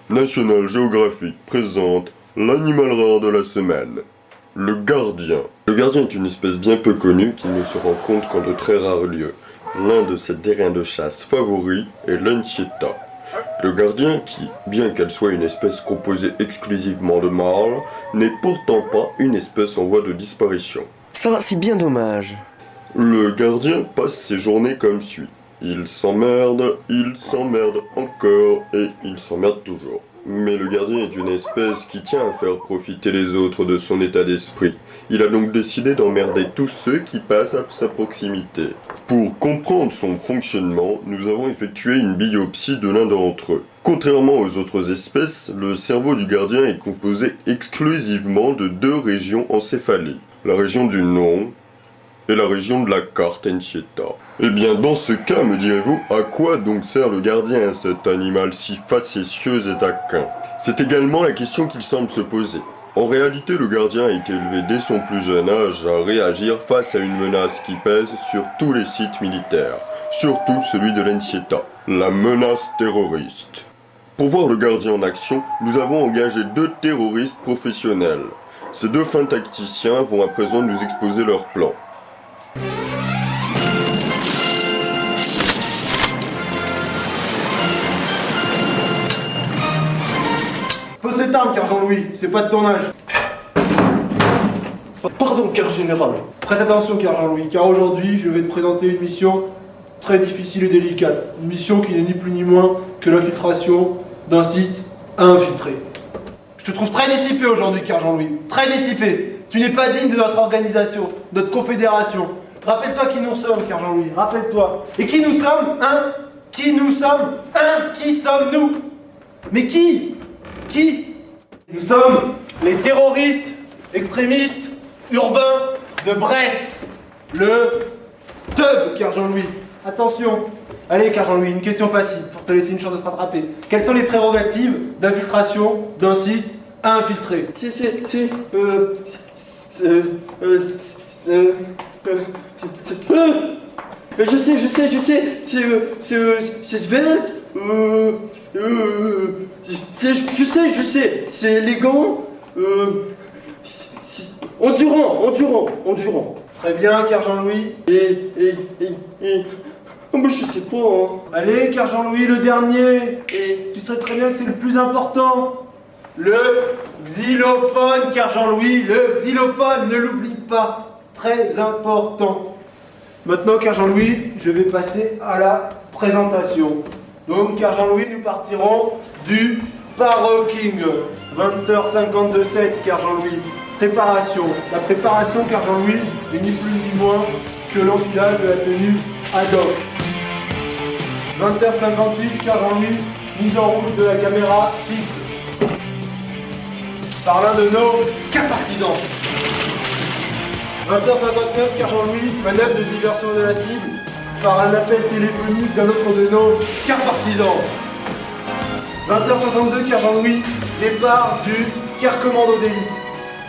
National Geographic présente l'animal rare de la semaine, le gardien. Le gardien est une espèce bien peu connue qui ne se rencontre qu'en de très rares lieux. L'un de ses terrains de chasse favoris est l'Anchieta. Le gardien qui, bien qu'elle soit une espèce composée exclusivement de mâles, n'est pourtant pas une espèce en voie de disparition. Ça, c'est bien dommage. Le gardien passe ses journées comme suit. Il s'emmerde encore et il s'emmerde toujours. Mais le gardien est une espèce qui tient à faire profiter les autres de son état d'esprit. Il a donc décidé d'emmerder tous ceux qui passent à sa proximité. Pour comprendre son fonctionnement, nous avons effectué une biopsie de l'un d'entre eux. Contrairement aux autres espèces, le cerveau du gardien est composé exclusivement de deux régions encéphaliques. La région du nom et la région de la carte Anchieta. Eh bien, dans ce cas, me direz-vous, à quoi donc sert le gardien, cet animal si facétieux et taquin? C'est également la question qu'il semble se poser. En réalité, le gardien a été élevé dès son plus jeune âge à réagir face à une menace qui pèse sur tous les sites militaires, surtout celui de l'Anchieta, la menace terroriste. Pour voir le gardien en action, nous avons engagé 2 terroristes professionnels. Ces 2 fins tacticiens vont à présent nous exposer leur plan. Pose cette arme, car Jean-Louis, c'est pas de ton âge. Pardon, car général. Prête attention, car Jean-Louis, car aujourd'hui, je vais te présenter une mission très difficile et délicate. Une mission qui n'est ni plus ni moins que l'infiltration d'un site à infiltrer. Je te trouve très dissipé aujourd'hui, car Jean-Louis. Très dissipé. Tu n'es pas digne de notre organisation, de notre confédération. Rappelle-toi qui nous sommes, car Jean-Louis. Rappelle-toi. Et qui nous sommes, hein? Qui nous sommes, hein? Qui sommes-nous? Mais qui? Qui? Nous sommes les terroristes, extrémistes, urbains de Brest. Le TEUB, car Jean-Louis. Attention. Allez, car Jean-Louis, une question facile pour te laisser une chance de te rattraper. Quelles sont les prérogatives d'infiltration d'un site à infiltrer? Je sais, c'est svelte, je sais, c'est élégant, endurant. Très bien, car Jean-Louis. Oh, mais je sais pas, hein. Allez, car Jean-Louis, le dernier. Et tu sais très bien que c'est le plus important. Le xylophone, car Jean-Louis, le xylophone, ne l'oublie pas. Très important. Maintenant, car Jean-Louis, je vais passer à la présentation. Donc, car Jean-Louis, nous partirons du parking. 20h57, car Jean-Louis. Préparation. La préparation, car Jean-Louis, est ni plus ni moins que l'empilage de la tenue ad hoc. 20h58, car Jean-Louis, mise en route de la caméra fixe par l'un de nos cas partisans. 20h59, car Jean-Louis, manœuvre de diversion de la cible par un appel téléphonique d'un autre de nos cas partisans. 20h62, car Jean-Louis, départ du car commando d'élite.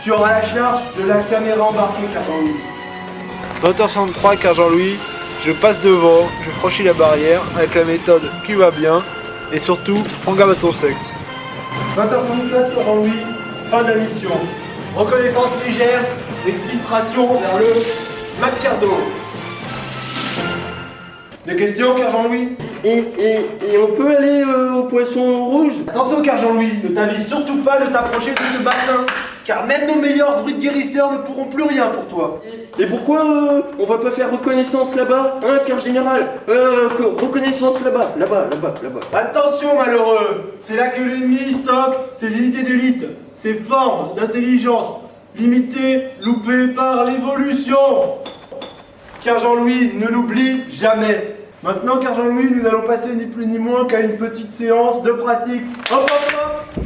Tu auras la charge de la caméra embarquée, car Jean-Louis. 20h63, car Jean-Louis, je passe devant, je franchis la barrière avec la méthode qui va bien et surtout, prends garde à ton sexe. 20h64, car Jean-Louis, fin de la mission. Reconnaissance légère, exfiltration vers le Macardo. Des questions, car Jean-Louis? Et on peut aller au poisson rouge? Attention, car Jean-Louis, ne t'avise surtout pas de t'approcher de ce bassin, car même nos meilleurs druides guérisseurs ne pourront plus rien pour toi. Et pourquoi on va pas faire reconnaissance là-bas, hein, car général? Reconnaissance là-bas. Attention, malheureux, c'est là que l'ennemi stocke ses unités d'élite, ses formes d'intelligence, limitées, loupées par l'évolution. Car Jean-Louis, ne l'oublie jamais. Maintenant, car Jean-Louis, nous allons passer ni plus ni moins qu'à une petite séance de pratique. Hop, hop, hop.